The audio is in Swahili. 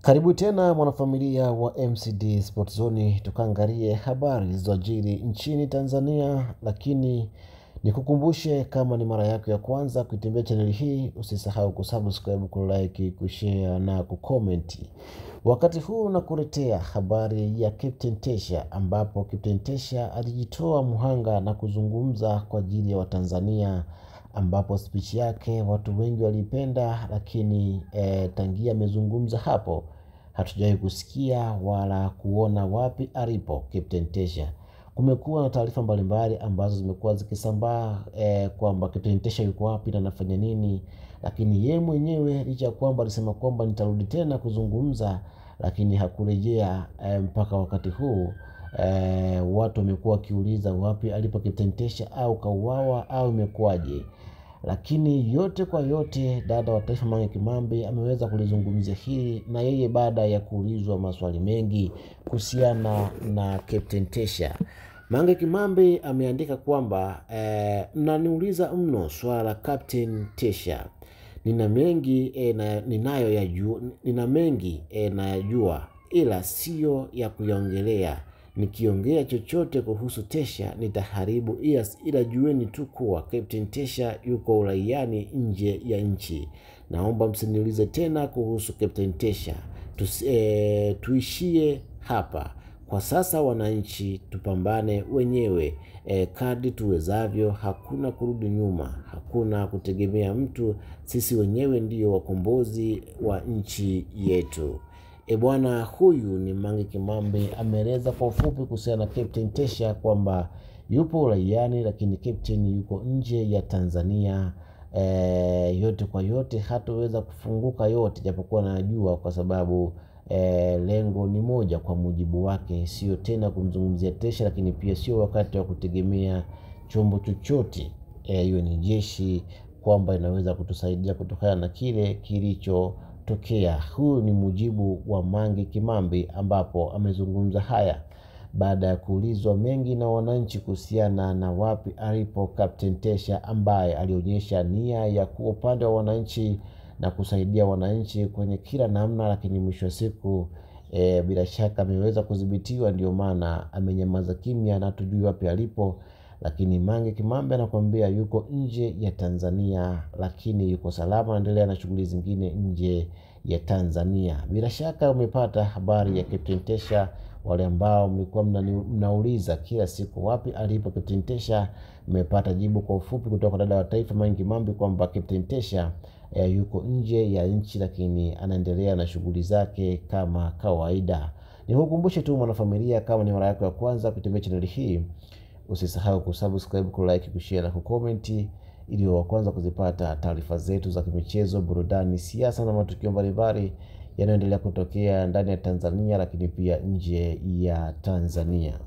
Karibu tena mwanafamilia wa MCD Sport Zone, tukaangalie habari zilizojiri nchini Tanzania. Lakini nikukumbushe, kama ni mara yako ya kwanza kuitembea channel hii, usisahau kusubscribe, kulike, kushare na kucomment. Wakati huu nakuletea habari ya Captain Tesha, ambapo Captain Tesha alijitoa muhanga na kuzungumza kwa ajili ya Watanzania, ambapo speech yake watu wengi walipenda. Lakini tangia amezungumza hapo hatujawahi kusikia wala kuona wapi alipo Captain Tesha. Kumekuwa na taarifa mbalimbali ambazo zimekuwa zikisambaa kwamba Captain Tesha yuko wapi na anafanya nini, lakini yeye mwenyewe licha kwamba alisema kwamba nitarudi tena kuzungumza, lakini hakurejea mpaka wakati huu. Watu wamekuwa wakiuliza wapi alipo Captain Tesha, au kauawa au imekuwaje. Lakini yote kwa yote, dada wa taifa Mange Kimambi ameweza kulizungumzia hili, na yeye baada ya kuulizwa maswali mengi kuhusiana na Captain Tesha. Mange Kimambi ameandika kwamba mnaniuliza mno swala la Captain Tesha. Nina mengi nayajua, ila sio ya kuyaongelea. Nikiongea chochote kuhusu Tesha nitaharibu, ila jueni tu kuwa Captain Tesha yuko uraiani nje ya nchi. Naomba msiniulize tena kuhusu Captain Tesha. Tuishie hapa kwa sasa. Wananchi tupambane wenyewe kadri tuwezavyo. Hakuna kurudi nyuma, hakuna kutegemea mtu. Sisi wenyewe ndio wakombozi wa nchi yetu. Bwana huyu ni Mange Kimambi ameeleza kwa ufupi kuhusiana na Captain Tesha kwamba yupo uraiani, lakini Captain yuko nje ya Tanzania. Yote kwa yote hataweza kufunguka yote, japokuwa najua kwa sababu lengo ni moja kwa mujibu wake, sio tena kumzungumzia Tesha, lakini pia sio wakati wa kutegemea chombo chochote, hiyo ni jeshi, kwamba inaweza kutusaidia kutokana na kile kilichotokea. Huu ni mujibu wa Mange Kimambi, ambapo amezungumza haya baada ya kuulizwa mengi na wananchi kuhusiana na wapi alipo Captain Tesha, ambaye alionyesha nia ya kuwa upande wa wananchi na kusaidia wananchi kwenye kila namna. Lakini mwisho wa siku bila shaka ameweza kudhibitiwa, ndio maana amenyamaza kimya na tujui wapi alipo. Lakini Mange Kimambi anakuambia yuko nje ya Tanzania, lakini yuko salama, anaendelea na shughuli zingine nje ya Tanzania. Bila shaka umepata habari ya Captain Tesha. Wale ambao mlikuwa mnauliza kila siku wapi alipo Captain Tesha, mmepata jibu kwa ufupi kutoka dada wa taifa Mange Kimambi kwamba Captain Tesha yuko nje ya nchi, lakini anaendelea na shughuli zake kama kawaida. Nikukumbushe tu mwanafamilia, kama ni mara yako ya kwanza kutembea channel hii, usisahau kusubscribe, kulike, kushare na kucomment, ili wa kwanza kuzipata taarifa zetu za kimichezo, burudani, siasa na matukio mbalimbali yanayoendelea kutokea ndani ya Tanzania, lakini pia nje ya Tanzania.